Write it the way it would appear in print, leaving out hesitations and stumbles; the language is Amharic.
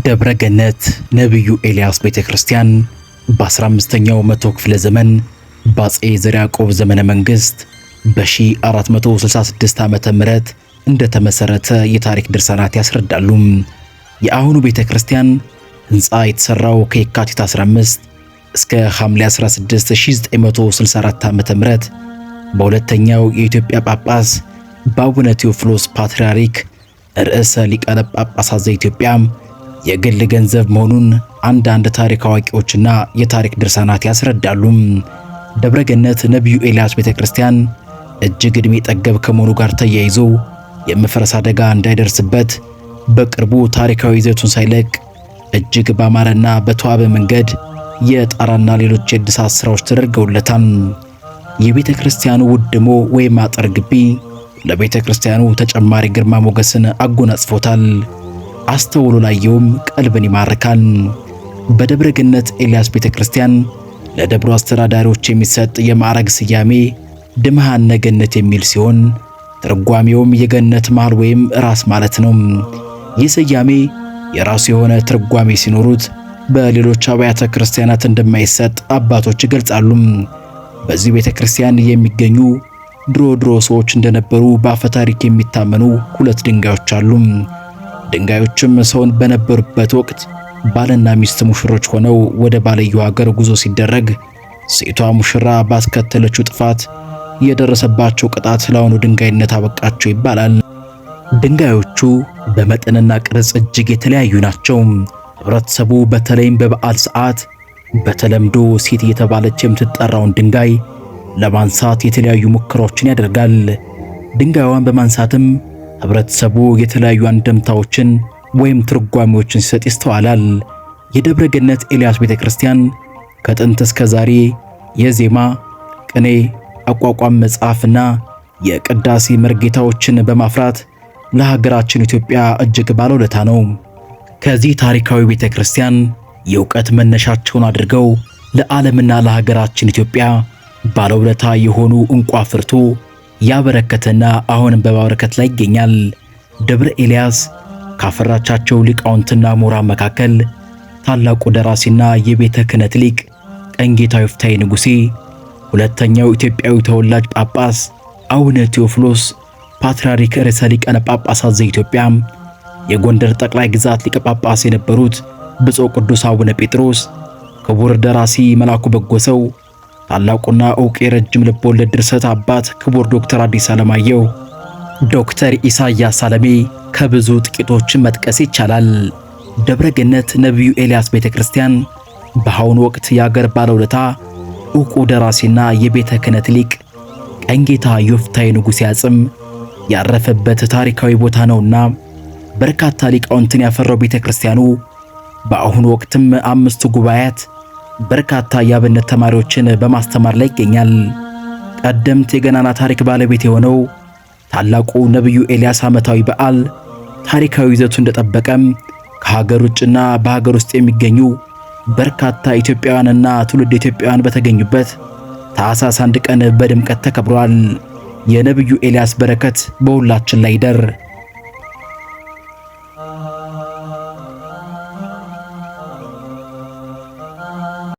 ደብረ ገነት ነብዩ ኤልያስ ቤተክርስቲያን በ15ኛው መቶ ክፍለ ዘመን በአፄ ዘርዓ ያዕቆብ ዘመነ መንግስት በ1466 ዓመተ ምህረት እንደተመሰረተ የታሪክ ድርሳናት ያስረዳሉ። የአሁኑ ቤተክርስቲያን ህንፃ የተሰራው ከየካቲት 15 እስከ ሐምሌ 16 1964 ዓመተ ምህረት በሁለተኛው የኢትዮጵያ ጳጳስ በአቡነ ቴዎፍሎስ ፓትርያርክ ርዕሰ ሊቃነ ጳጳሳት ዘኢትዮጵያ የግል ገንዘብ መሆኑን አንዳንድ ታሪክ አዋቂዎችና የታሪክ ድርሳናት ያስረዳሉ። ደብረ ገነት ነብዩ ኤልያስ ቤተክርስቲያን እጅግ ዕድሜ ጠገብ ከመሆኑ ጋር ተያይዞ የመፍረስ አደጋ እንዳይደርስበት በቅርቡ ታሪካዊ ይዘቱን ሳይለቅ እጅግ ባማረና በተዋበ መንገድ የጣራና ሌሎች የእድሳት ስራዎች ተደርገውለታል። የቤተ ክርስቲያኑ ውድሞ ወይም አጥር ግቢ ለቤተ ክርስቲያኑ ተጨማሪ ግርማ ሞገስን አጎናጽፎታል። አስተውሎ ላየውም ቀልብን ይማርካል። በደብረ ገነት ኤልያስ ቤተ ክርስቲያን ለደብሩ አስተዳዳሪዎች የሚሰጥ የማዕረግ ስያሜ ድምሃነ ገነት የሚል ሲሆን ትርጓሜውም የገነት መሃል ወይም ራስ ማለት ነው። ይህ ስያሜ የራሱ የሆነ ትርጓሜ ሲኖሩት በሌሎች አብያተ ክርስቲያናት እንደማይሰጥ አባቶች ይገልጻሉ። በዚህ ቤተ ክርስቲያን የሚገኙ ድሮ ሰዎች እንደነበሩ በአፈ ታሪክ የሚታመኑ ሁለት ድንጋዮች አሉ። ድንጋዮችም ሰውን በነበሩበት ወቅት ባልና ሚስት ሙሽሮች ሆነው ወደ ባልየው ሀገር ጉዞ ሲደረግ ሴቷ ሙሽራ ባስከተለችው ጥፋት የደረሰባቸው ቅጣት ለአሁኑ ድንጋይነት አበቃቸው ይባላል። ድንጋዮቹ በመጠንና ቅርጽ እጅግ የተለያዩ ናቸው። ህብረተሰቡ በተለይም በበዓል ሰዓት በተለምዶ ሴት እየተባለች የምትጠራውን ድንጋይ ለማንሳት የተለያዩ ሙከራዎችን ያደርጋል። ድንጋዩን በማንሳትም ህብረተሰቡ የተለያዩ አንድምታዎችን ወይም ትርጓሜዎችን ሲሰጥ ይስተዋላል። የደብረ ገነት ኤልያስ ቤተክርስቲያን ከጥንት እስከ ዛሬ የዜማ ቅኔ፣ አቋቋም መጽሐፍና የቅዳሴ መርጌታዎችን በማፍራት ለሀገራችን ኢትዮጵያ እጅግ ባለውለታ ነው። ከዚህ ታሪካዊ ቤተክርስቲያን የእውቀት መነሻቸውን አድርገው ለዓለምና ለሀገራችን ኢትዮጵያ ባለውለታ የሆኑ እንቁ አፍርቶ ያበረከተና አሁንም በማበረከት ላይ ይገኛል። ደብረ ኤልያስ ካፈራቻቸው ሊቃውንትና ምሁራን መካከል ታላቁ ደራሲና የቤተ ክህነት ሊቅ ቀኝጌታ ይፍታይ ንጉሴ፣ ሁለተኛው ኢትዮጵያዊ ተወላጅ ጳጳስ አቡነ ቴዎፍሎስ ፓትርያርክ ርዕሰ ሊቃነ ጳጳሳት ዘኢትዮጵያ፣ የጎንደር ጠቅላይ ግዛት ሊቀ ጳጳስ የነበሩት ብፁዕ ቅዱስ አቡነ ጴጥሮስ፣ ክቡር ደራሲ መላኩ በጎሰው፣ ታላቁና ዕውቅ የረጅም ልቦለድ ድርሰት አባት ክቡር ዶክተር አዲስ ዓለማየሁ፣ ዶክተር ኢሳያስ አለሜ ከብዙ ጥቂቶችን መጥቀስ ይቻላል። ደብረ ገነት ነብዩ ኤልያስ ቤተክርስቲያን በአሁኑ ወቅት የአገር ባለውለታ ዕውቁ ደራሲና የቤተ ክህነት ሊቅ ቀኝጌታ ይፍታይ ንጉሴ አጽም ያረፈበት ታሪካዊ ቦታ ነውና በርካታ ሊቃውንትን ያፈራው ቤተክርስቲያኑ በአሁኑ ወቅትም 5 ጉባኤያት በርካታ የአብነት ተማሪዎችን በማስተማር ላይ ይገኛል። ቀደምት የገናና ታሪክ ባለቤት የሆነው ታላቁ ነብዩ ኤልያስ ዓመታዊ በዓል ታሪካዊ ይዘቱ እንደጠበቀም ከሀገር ውጭና በሀገር ውስጥ የሚገኙ በርካታ ኢትዮጵያውያንና ትውልድ ኢትዮጵያውያን በተገኙበት ታኅሳስ 1 ቀን በድምቀት ተከብሯል። የነብዩ ኤልያስ በረከት በሁላችን ላይ ይደር።